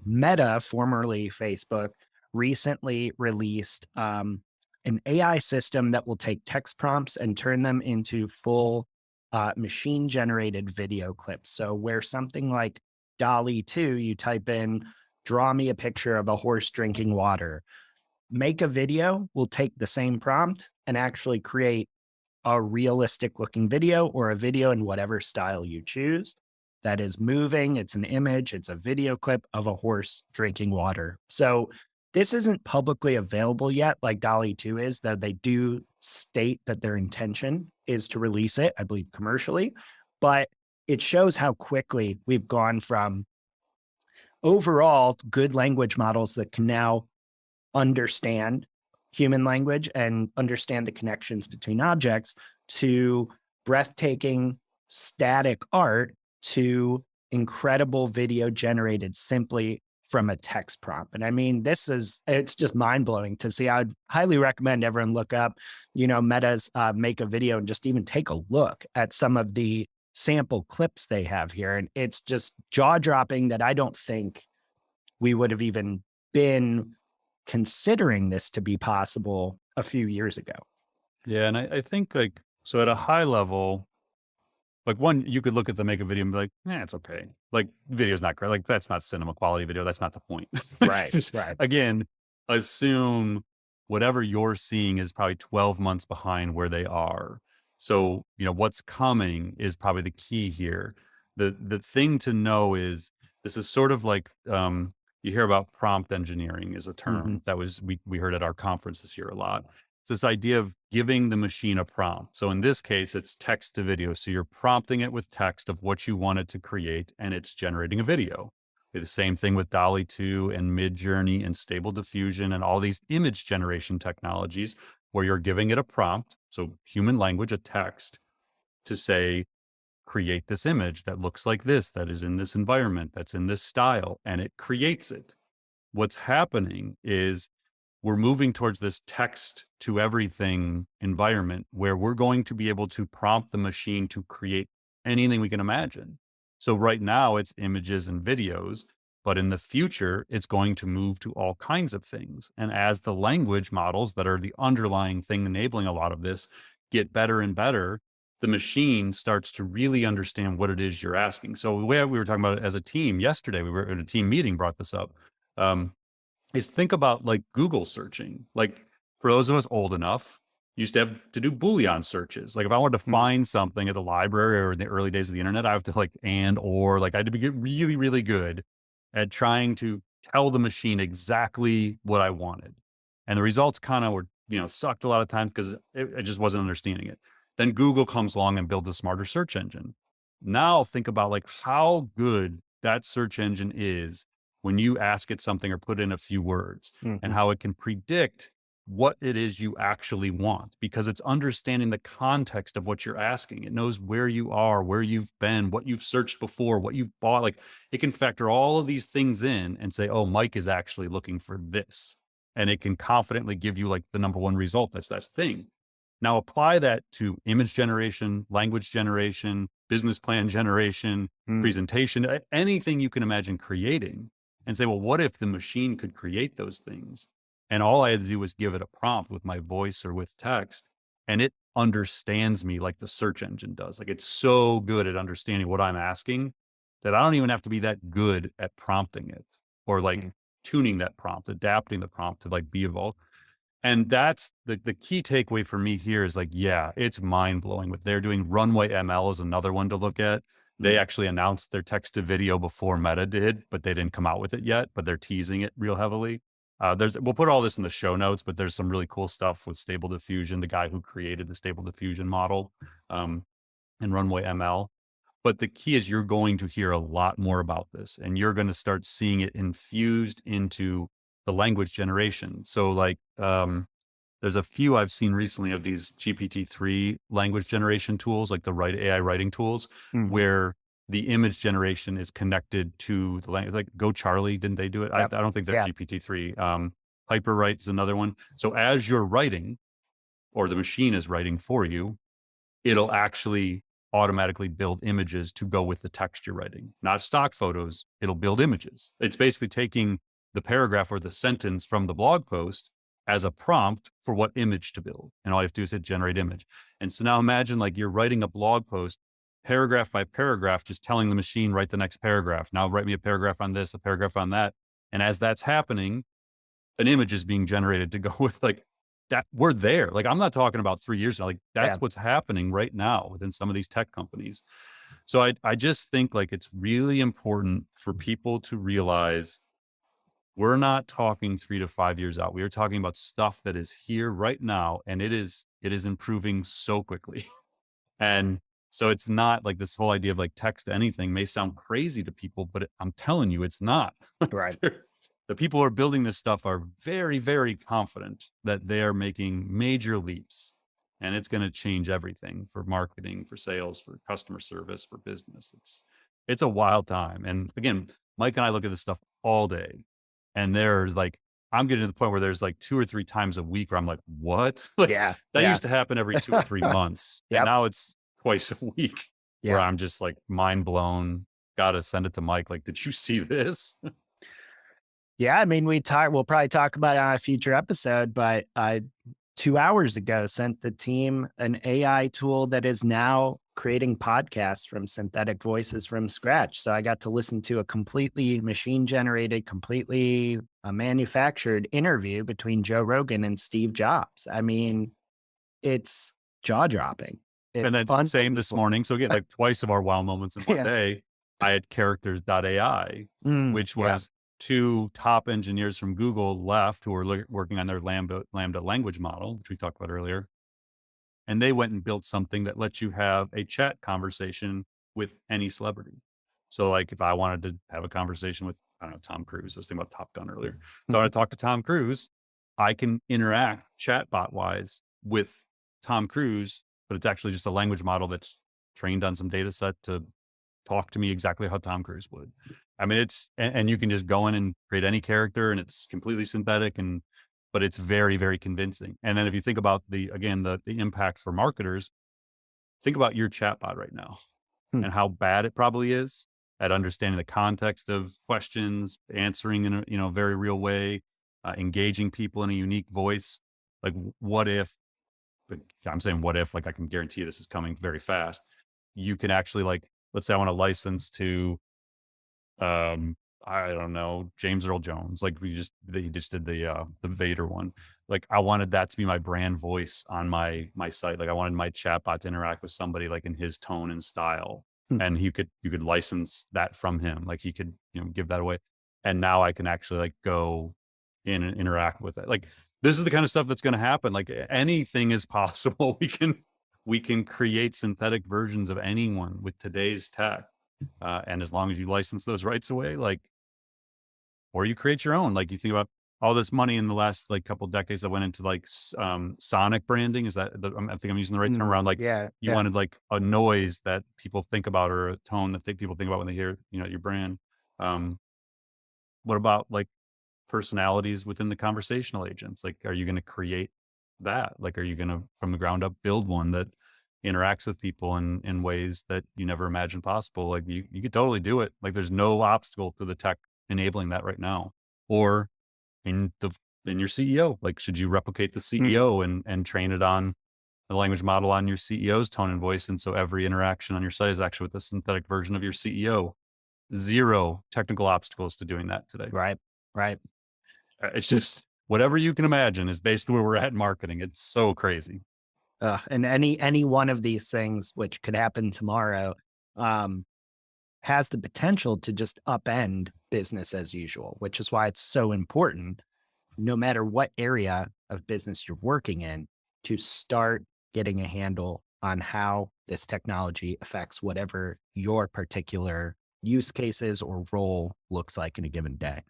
Meta, formerly Facebook, recently released an AI system that will take text prompts and turn them into full machine generated video clips. So, where something like Dolly 2, you type in, draw me a picture of a horse drinking water, make a video, will take the same prompt and actually create a realistic looking video or a video in whatever style you choose that is moving. It's an image, it's a video clip of a horse drinking water. So this isn't publicly available yet, like Dolly 2 is, though they do state that their intention is to release it, I believe, commercially. But it shows how quickly we've gone from overall good language models that can now understand human language and understand the connections between objects to breathtaking static art to incredible video generated simply from a text prompt. And I mean, it's just mind blowing to see. I'd highly recommend everyone look up, Meta's make a video and just even take a look at some of the sample clips they have here. And it's just jaw dropping that I don't think we would have even been considering this to be possible a few years ago. Yeah, and I think like so at a high level, like one, you could look at the make a video and be like, "Yeah, it's okay." Like video's not great. Like that's not cinema quality video. That's not the point. Right, Just right. again, assume whatever you're seeing is probably 12 months behind where they are. So, what's coming is probably the key here. The thing to know is this is sort of like you hear about prompt engineering is a Mhm. term that we heard at our conference this year a lot. It's this idea of giving the machine a prompt. So in this case, it's text to video. So you're prompting it with text of what you want it to create, and it's generating a video. The same thing with Dolly 2 and Midjourney and Stable Diffusion and all these image generation technologies where you're giving it a prompt, so human language, a text, to say, create this image that looks like this, that is in this environment, that's in this style, and it creates it. What's happening is we're moving towards this text to everything environment where we're going to be able to prompt the machine to create anything we can imagine. So right now it's images and videos, but in the future, it's going to move to all kinds of things. And as the language models that are the underlying thing enabling a lot of this get better and better, the machine starts to really understand what it is you're asking. So the way we were talking about it as a team yesterday, we were in a team meeting, brought this up. Is think about like Google searching. Like for those of us old enough, used to have to do Boolean searches. Like if I wanted to Mhm. find something at the library or in the early days of the internet, I have to like or like I had to get really, really good at trying to tell the machine exactly what I wanted. And the results kind of were, sucked a lot of times because I just wasn't understanding it. Then Google comes along and builds a smarter search engine. Now think about like how good that search engine is when you ask it something or put in a few words and Mhm. how it can predict what it is you actually want because it's understanding the context of what you're asking. It knows where you are, where you've been, what you've searched before, what you've bought. Like it can factor all of these things in and say, oh, Mike is actually looking for this. And it can confidently give you like the number one result. That's that thing. Now apply that to image generation, language generation, business plan generation, Mm. presentation, anything you can imagine creating and say, well, what if the machine could create those things? And all I had to do was give it a prompt with my voice or with text, and it understands me like the search engine does. Like it's so good at understanding what I'm asking that I don't even have to be that good at prompting it or like Mm. tuning that prompt, adapting the prompt to like be evolved. And that's the key takeaway for me here is like, yeah, it's mind blowing what they're doing. Runway ML is another one to look at. They Mm. actually announced their text to video before Meta did, but they didn't come out with it yet, but they're teasing it real heavily. We'll put all this in the show notes, but there's some really cool stuff with Stable Diffusion, the guy who created the Stable Diffusion model, um, and Runway ML. But the key is you're going to hear a lot more about this and you're going to start seeing it infused into the language generation. So like, there's a few I've seen recently of these GPT-3 language generation tools, like the AI writing tools, Mhm. where the image generation is connected to the language. Like Go Charlie, didn't they do it? I Yep. don't think they're Yeah. GPT-3. Hyperwrite is another one. So as you're writing, or the machine is writing for you, it'll actually automatically build images to go with the text you're writing, not stock photos. It'll build images. It's basically taking the paragraph or the sentence from the blog post as a prompt for what image to build. And all you have to do is hit generate image. And so now imagine like you're writing a blog post paragraph by paragraph, just telling the machine, write the next paragraph. Now write me a paragraph on this, a paragraph on that. And as that's happening, an image is being generated to go with like that. We're there. Like, I'm not talking about 3 years now. Like, Yeah. that's what's happening right now within some of these tech companies. So I just think like it's really important for people to realize we're not talking 3 to 5 years out. We are talking about stuff that is here right now, and it is improving so quickly. And so it's not like this whole idea of like text anything may sound crazy to people, but I'm telling you, it's not. Right. The people who are building this stuff are very, very confident that they're making major leaps, and it's going to change everything for marketing, for sales, for customer service, for business. It's a wild time. And again, Mike and I look at this stuff all day, and there's like, I'm getting to the point where there's like 2 or 3 times a week where I'm like, what? Like, Yeah. that Yeah. used to happen every 2 or 3 months. And Yep. now it's twice a week where Yeah. I'm just like mind blown. Got to send it to Mike. Like, did you see this? Yeah, I mean, we'll probably talk about it on a future episode, but I 2 hours ago sent the team an AI tool that is now creating podcasts from synthetic voices from scratch. So I got to listen to a completely machine generated, completely manufactured interview between Joe Rogan and Steve Jobs. I mean, it's jaw dropping. And then same this morning. So again, like twice of our wow moments in one Yeah. day, I had characters.ai, which Yeah. was 2 top engineers from Google left who were working on their Lambda language model, which we talked about earlier. And they went and built something that lets you have a chat conversation with any celebrity. So like if I wanted to have a conversation with, I don't know, Tom Cruise, I was thinking about Top Gun earlier. So I want to talk to Tom Cruise, I can interact chatbot wise with Tom Cruise, but it's actually just a language model that's trained on some data set to talk to me exactly how Tom Cruise would. I mean, and you can just go in and create any character, and it's completely synthetic, but it's very, very convincing. And then if you think about the impact for marketers, think about your chatbot right now and how bad it probably is at understanding the context of questions, answering in a very real way, engaging people in a unique voice. Like, what if? But I'm saying what if? Like, I can guarantee you this is coming very fast. You can actually, like, let's say I want a license to, I don't know, James Earl Jones. Like he just did the Vader one. Like, I wanted that to be my brand voice on my site. Like, I wanted my chatbot to interact with somebody like in his tone and style, and you could license that from him. Like, he could give that away, and now I can actually like go in and interact with it. Like, this is the kind of stuff that's going to happen. Like, anything is possible. We can create synthetic versions of anyone with today's tech. And as long as you license those rights away, like, or you create your own, like you think about all this money in the last like couple decades that went into like sonic branding. Is that I think I'm using the right term around? Like, you wanted like a noise that people think about, or a tone that people think about when they hear, your brand. What about like personalities within the conversational agents? Like, are you going to create that? Like, are you going to, from the ground up, build one that interacts with people in ways that you never imagined possible? Like, you could totally do it. Like, there's no obstacle to the tech enabling that right now. Or in your CEO, like, should you replicate the CEO and train it on the language model on your CEO's tone and voice? And so every interaction on your site is actually with a synthetic version of your CEO. Zero technical obstacles to doing that today. Right. It's just whatever you can imagine is basically where we're at in marketing. It's so crazy. And any one of these things, which could happen tomorrow, has the potential to just upend business as usual, which is why it's so important, no matter what area of business you're working in, to start getting a handle on how this technology affects whatever your particular use cases or role looks like in a given day.